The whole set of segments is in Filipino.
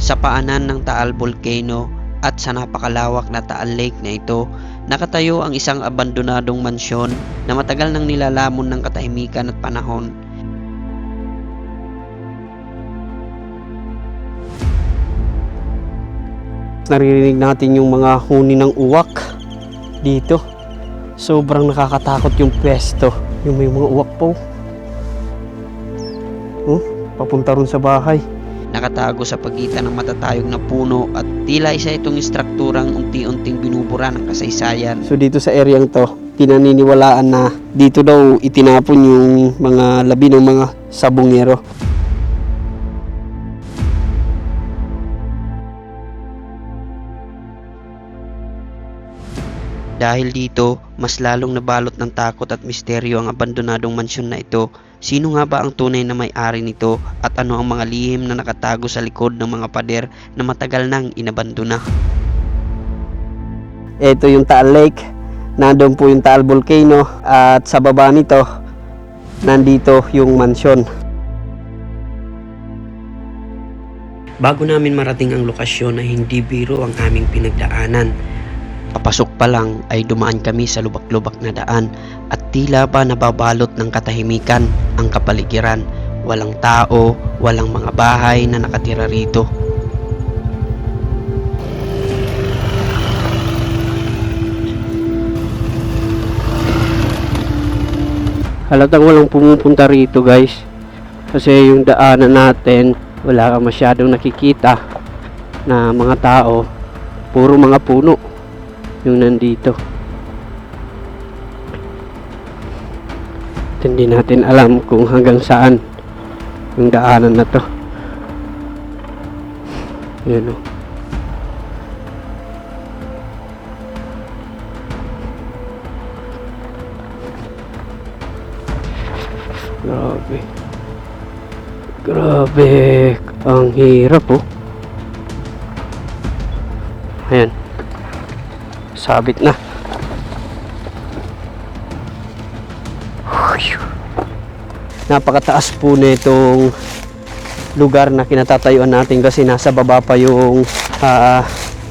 Sa paanan ng Taal Volcano at sa napakalawak na Taal Lake na ito, nakatayo ang isang abandonadong mansyon na matagal nang nilalamon ng katahimikan at panahon. Naririnig natin yung mga huni ng uwak dito. Sobrang nakakatakot yung pwesto. Yung may mga uwak po. Papunta ron sa bahay. Nakatago sa pagitan ng matatayog na puno at tila isa itong istrukturang unti-unting binubura ng kasaysayan. So dito sa areang to, pinaniniwalaan na dito daw itinapon yung mga labi ng mga sabungero. Dahil dito, mas lalong nabalot ng takot at misteryo ang abandonadong mansyon na ito. Sino nga ba ang tunay na may-ari nito at ano ang mga lihim na nakatago sa likod ng mga pader na matagal nang inabandona? Ito yung Taal Lake, nandun po yung Taal Volcano at sa baba nito, nandito yung mansyon. Bago namin marating ang lokasyon ay hindi biro ang aming pinagdaanan. Papasok pa lang ay dumaan kami sa lubak-lubak na daan at tila ba nababalot ng katahimikan ang kapaligiran. Walang tao, walang mga bahay na nakatira rito. Halatang walang pumupunta rito guys, kasi yung daanan natin wala kang masyadong nakikita na mga tao, puro mga puno yung nandito. At hindi natin alam kung hanggang saan yung daanan na to. Yun o. Grabe. Grabe. Ang hirap oh. Ayan. Sabit na. Napakataas po nitong lugar na kinatatayuan natin kasi nasa baba pa yung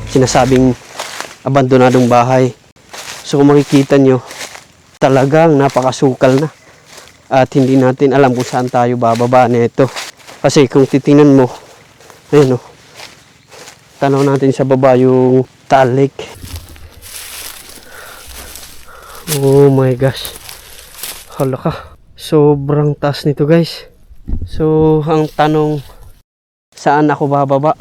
sinasabing abandonadong bahay. So kung makikita nyo, talagang napakasukal na. At hindi natin alam kung saan tayo bababa nito. Kasi kung titingnan mo, ayun oh, tanaw natin sa baba yung Taal Lake. Oh my gosh. Hala ka. Sobrang taas nito guys. So ang tanong, saan ako bababa?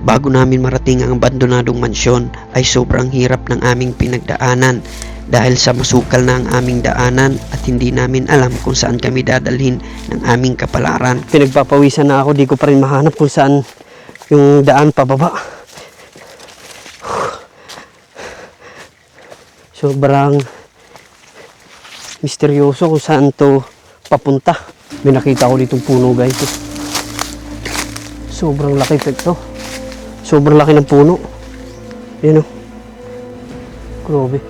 Bago namin marating ang abandonadong mansyon ay sobrang hirap ng aming pinagdaanan dahil sa masukal na ang aming daanan at hindi namin alam kung saan kami dadalhin ng aming kapalaran. Pinagpapawisan na ako, di ko pa rin mahanap kung saan yung daan pababa. Sobrang misteryoso kung saan to papunta. May nakita ko ditong puno guys. Sobrang laki ito. Sobrang laki ng puno. Ayan o. Grabe.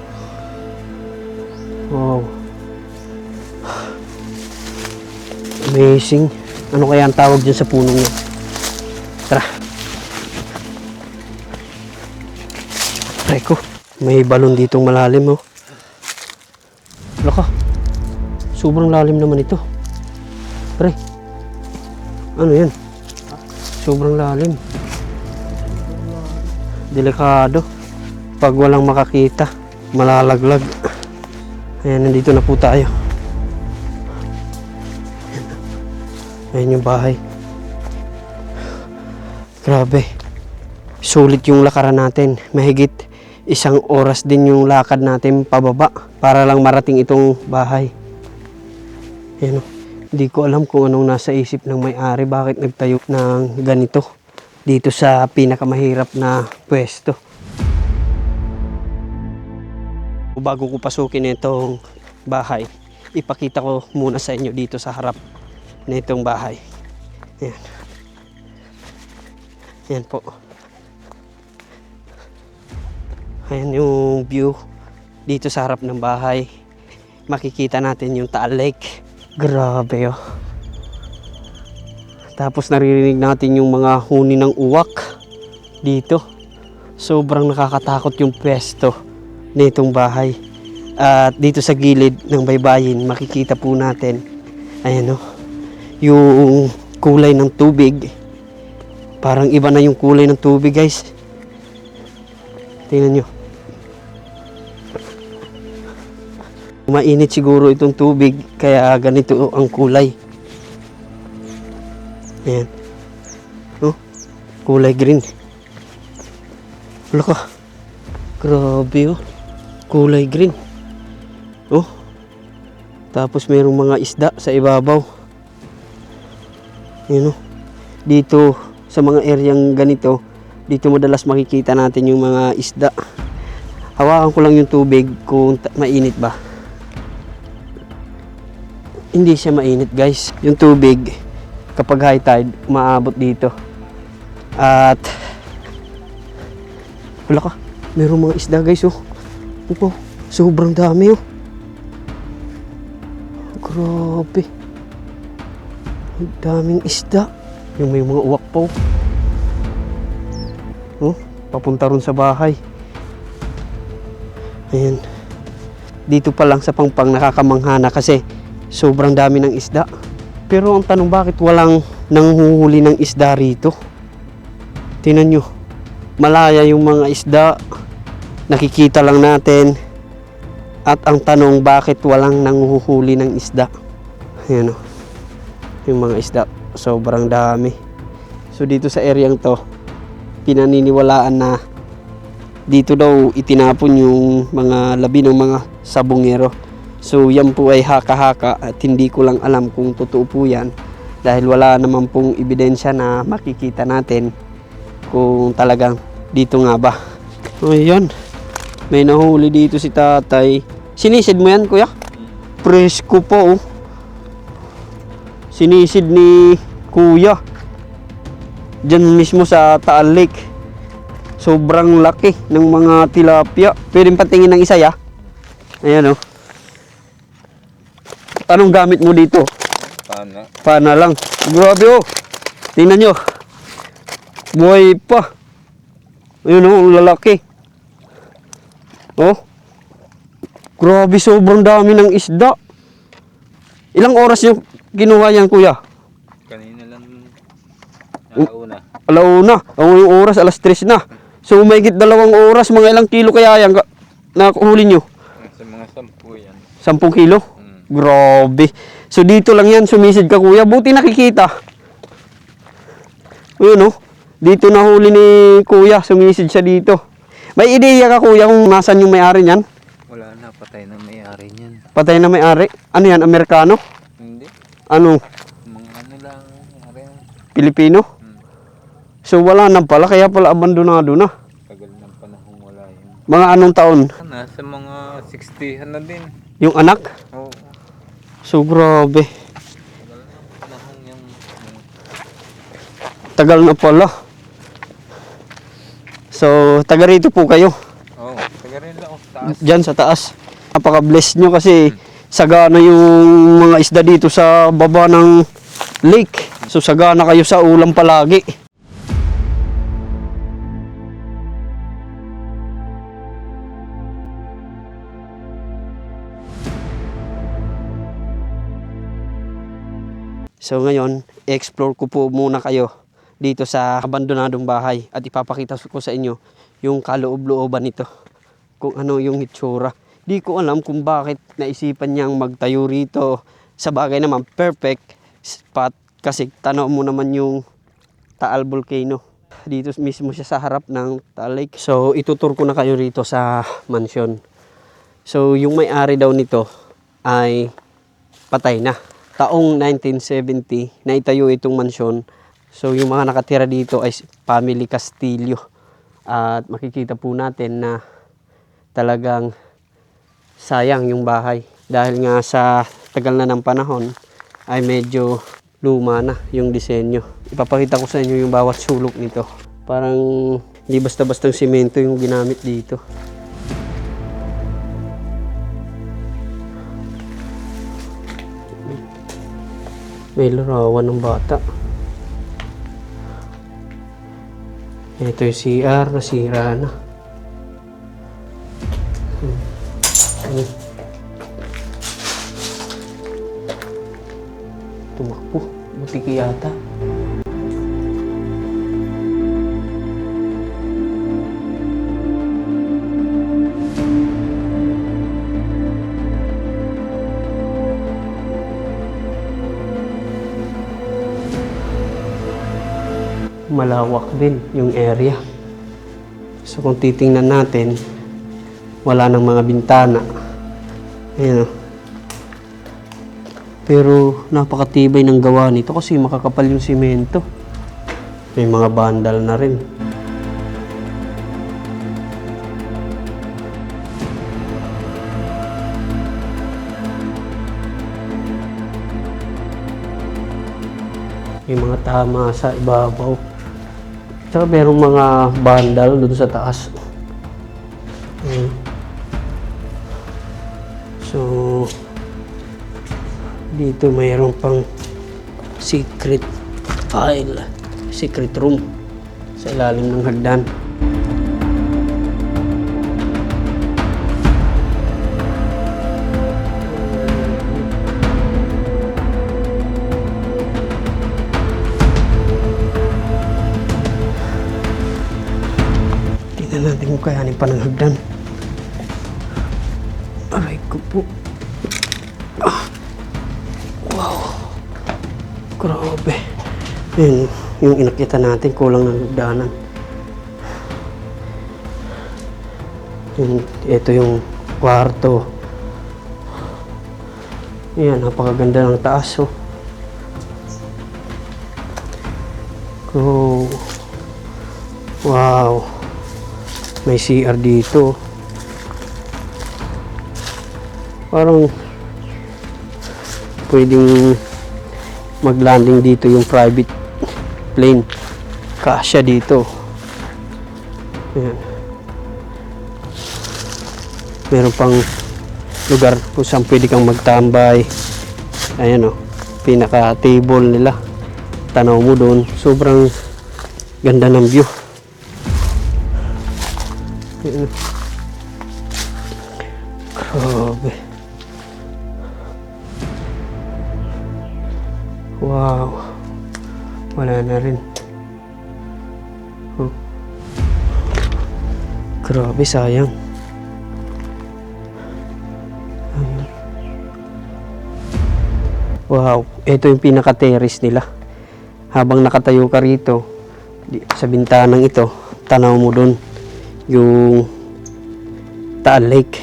Wow. Amazing. Ano kaya ang tawag dyan sa puno niya? Tara. Reko. May balon ditong malalim oh. Laka. Sobrang lalim naman ito. Pre. Ano yan? Sobrang lalim. Delikado. Pag walang makakita, malalaglag. Ayan, nandito na po tayo. Ayan yung bahay. Grabe. Sulit yung lakaran natin. Mahigit 1 oras din yung lakad natin pababa para lang marating itong bahay. Ayan o. Hindi ko alam kung anong nasa isip ng may-ari, bakit nagtayo ng ganito dito sa pinakamahirap na pwesto. Bago ko pasukin itong bahay, ipakita ko muna sa inyo dito sa harap na itong bahay. Ayan. Ayan po. Ayan yung view dito sa harap ng bahay. Makikita natin yung Taal Lake. Grabe oh. Tapos naririnig natin yung mga huni ng uwak dito. Sobrang nakakatakot yung pwesto nitong bahay. At dito sa gilid ng baybayin, makikita po natin, ayan o, yung kulay ng tubig. Parang iba na yung kulay ng tubig, guys. Tingnan nyo. Mainit siguro itong tubig, kaya ganito ang kulay. Ayan. Oh, kulay green. Wala ka. Grabe oh. Kulay green. Oh. Tapos mayroong mga isda sa ibabaw. Ayan oh. Dito sa mga areang ganito, dito madalas makikita natin yung mga isda. Hawakan ko lang yung tubig kung mainit ba. Hindi siya mainit, guys. Yung tubig kapag high tide, umaabot dito. At wala ka, mayroong mga isda, guys oh. Opo, sobrang dami oh. Grabe. Ang daming isda. Yung may mga uwak po. Oh, papunta ron sa bahay. Ayan. Dito pa lang sa Pangpang nakakamanghana kasi sobrang dami ng isda. Pero ang tanong, bakit walang nanghuhuli ng isda rito? Tingnan nyo. Malaya yung mga isda. Nakikita lang natin. At ang tanong, bakit walang nanghuhuli ng isda? Ayan o. Yung mga isda. Sobrang dami. So dito sa areang to, pinaniniwalaan na dito daw itinapon yung mga labi ng mga sabungero. So yan po ay haka-haka at hindi ko lang alam kung totoo po yan, dahil wala naman pong ebidensya na makikita natin kung talagang dito nga ba. Ayan, may nahuli dito si tatay. Sinisid mo yan, kuya? Presko po oh. Sinisid ni kuya dyan mismo sa Taal Lake. Sobrang laki ng mga tilapia. Pwedeng patingin ng isa ya. Ayan oh. Anong gamit mo dito? Pana. Pana lang. Grabe oh. Tingnan nyo. Buhay pa. Ayun oh, ang lalaki. Oh. Grabe, sobrang dami ng isda. Ilang oras yung kinuha yan, kuya? Kanina lang una. Alauna. Ang yung oras, alas 3 na. So, mahigit 2 oras. Mga ilang kilo kaya yan nakuhuli nyo? Sa mga 10 yan. 10 kilo? Grabe. So dito lang yan sumisid ka, kuya. Buti nakikita. Ayun oh. Dito nahuli ni kuya. Sumisid siya dito. May ideya ka, kuya, kung nasan yung may-ari niyan? Wala na, patay na may-ari niyan. Patay na may-ari? Ano yan? Amerikano? Hindi. Ano? Mga ano lang, may-ari. Pilipino? So wala na pala. Kaya pala abandonado na. Tagal ng panahon wala yun. Mga anong taon? Nasa mga 60 na din. Yung anak? Oo. So grabe. Tagal ng panahon yung Tagal na pala. So taga rito po kayo? Oo. Taga rin lang ako sa taas. Diyan sa taas. Napaka-bless nyo kasi sagana yung mga isda dito sa baba ng lake. So sagana kayo sa ulam palagi. So ngayon, explore ko po muna kayo dito sa abandonadong bahay at ipapakita ko sa inyo yung kaloob-looban nito. Kung ano yung itsura. Di ko alam kung bakit naisipan niyang magtayo rito. Sa bagay naman, perfect spot kasi tanaw mo naman yung Taal Volcano. Dito mismo siya sa harap ng Taal Lake. So itutur ko na kayo rito sa mansion. So yung may-ari daw nito ay patay na. Taong 1970 na itayo itong mansyon. So yung mga nakatira dito ay family Castillo. At makikita po natin na talagang sayang yung bahay. Dahil nga sa tagal na ng panahon ay medyo luma na yung disenyo. Ipapakita ko sa inyo yung bawat sulok nito. Parang hindi basta-bastang simento yung ginamit dito. May larawan ng bata. Ito yung CR, nasira na. Tumakbo, butiki yata. Malawak din yung area. So kung titingnan natin, wala nang mga bintana. Ayan o. Pero napakatibay ng gawa nito kasi makakapal yung simento. May mga bandal na rin. May mga tama sa ibabaw. Tsaka merong mga bandal doon sa taas. So, dito mayroon pang secret file, secret room sa ilalim ng hagdan. Tingnan natin kung kayanin pa ng hagdan. Aray ko po. Wow. Grabe. Yun, yung inakita natin, kulang ng hagdanan. Ito yung kwarto. Yan, napakaganda ng taas. Oh. Oh. Wow. May CR dito. Parang pwedeng mag-landing dito yung private plane. Kasya dito. Ayan. Meron pang lugar kung saan pwede kang magtambay. Ayan o. Pinaka-table nila. Tanaw mo doon. Sobrang ganda ng view. Ayan. Grabe. Wow. Wala na rin. Oh. Grabe, sayang. Ayun. Wow. Ito yung pinaka-terrace nila. Habang nakatayo ka rito, sa bintanang ito, tanaw mo dun yung Taal Lake.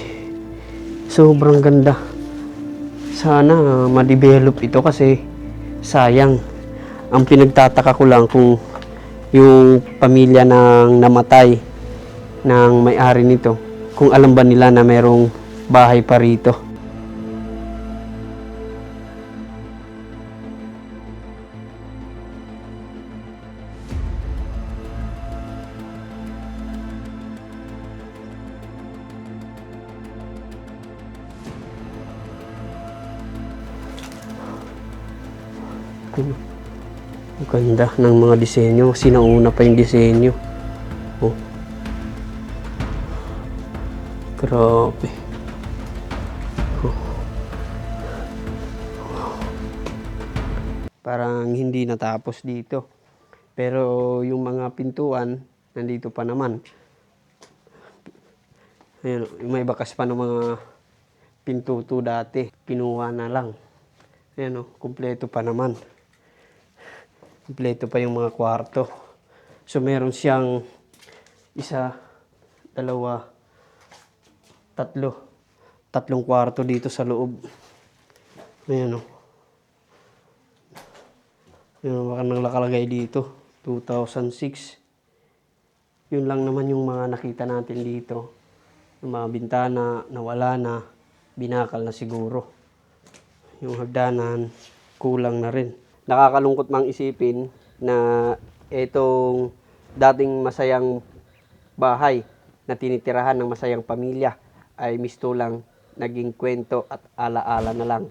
Sobrang ganda. Sana ma-develop ito kasi sayang. Ang pinagtataka ko lang kung yung pamilya ng namatay ng may-ari nito, kung alam ba nila na merong bahay pa rito. Ang ganda ng mga disenyo. Sinauna pa yung disenyo. Oh. Grabe. Oh. Parang hindi natapos dito. Pero yung mga pintuan, nandito pa naman. Ayun, may bakas pa ng mga pintuto dati. Kinuha na lang. Ayan o, kumpleto pa naman. Kumpleto pa yung mga kwarto. So meron siyang isa, dalawa, tatlong kwarto dito sa loob. Ayan o. Ayan, baka nang nakalagay dito. 2006. Yun lang naman yung mga nakita natin dito. Yung mga bintana, nawala na. Binakal na siguro. Yung hagdanan, kulang na rin. Nakakalungkot mang isipin na itong dating masayang bahay na tinitirahan ng masayang pamilya ay mistulang naging kwento at alaala na lang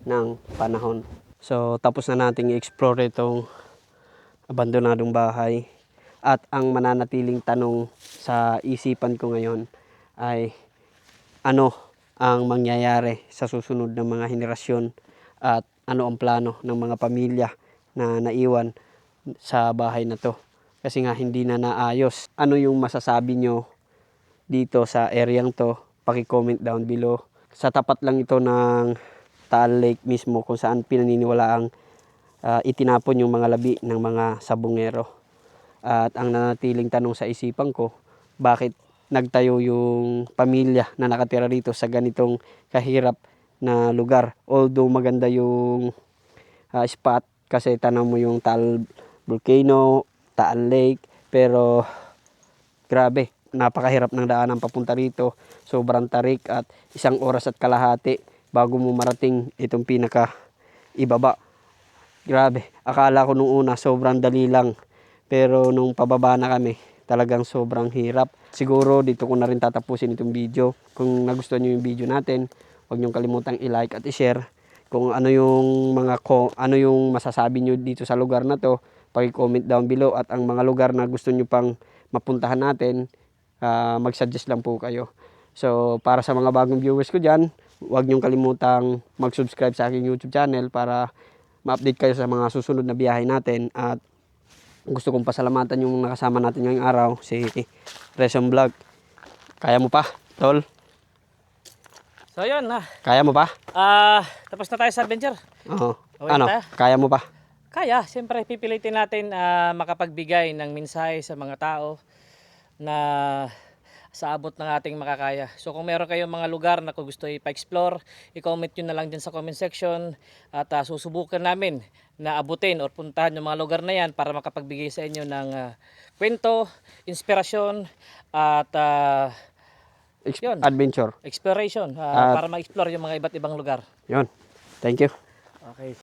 ng panahon. So tapos na nating i-explore itong abandonadong bahay At ang mananatiling tanong sa isipan ko ngayon ay ano ang mangyayari sa susunod ng mga henerasyon at ano ang plano ng mga pamilya na naiwan sa bahay na to. Kasi nga hindi na naayos. Ano yung masasabi nyo dito sa areang to? Paki-comment down below. Sa tapat lang ito ng Taal Lake mismo kung saan pinaniniwalaang itinapon yung mga labi ng mga sabungero. At ang nanatiling tanong sa isipan ko, bakit nagtayo yung pamilya na nakatira rito sa ganitong kahirap na lugar. Although maganda yung spot kasi tanong mo yung Taal Volcano, Taal Lake, pero grabe, napakahirap ng daanan papunta rito. Sobrang tarik at 1 oras at kalahati bago mo marating itong pinaka ibaba. Grabe, akala ko nung una sobrang dali lang. Pero nung pababa na kami, talagang sobrang hirap. Siguro dito ko na rin tatapusin itong video. Kung nagustuhan nyo yung video natin, huwag nyo kalimutang i-like at i-share. Kung ano yung ano yung masasabi nyo dito sa lugar na to, paki-comment down below. At ang mga lugar na gusto nyo pang mapuntahan natin, mag-suggest lang po kayo. So para sa mga bagong viewers ko dyan, huwag nyo kalimutang mag-subscribe sa aking YouTube channel para ma-update kayo sa mga susunod na biyahe natin. At gusto kong pasalamatan yung nakasama natin ngayong araw, si Reson Vlog. Kaya mo pa, tol? So yun Kaya mo pa? tapos na tayo sa adventure. Oo. Okay Ano? tayo? Kaya mo pa? Kaya, siyempre pipilitin natin makapagbigay ng mensahe sa mga tao na sa abot ng ating makakaya. So kung meron kayong mga lugar na kung gusto ipa-explore, i-comment nyo na lang dyan sa comment section at susubukan namin na abutin o puntahan yung mga lugar na yan para makapagbigay sa inyo ng kwento, inspirasyon at yun, Adventure. exploration para ma-explore yung mga iba't ibang lugar. Yun. Thank you. Okay.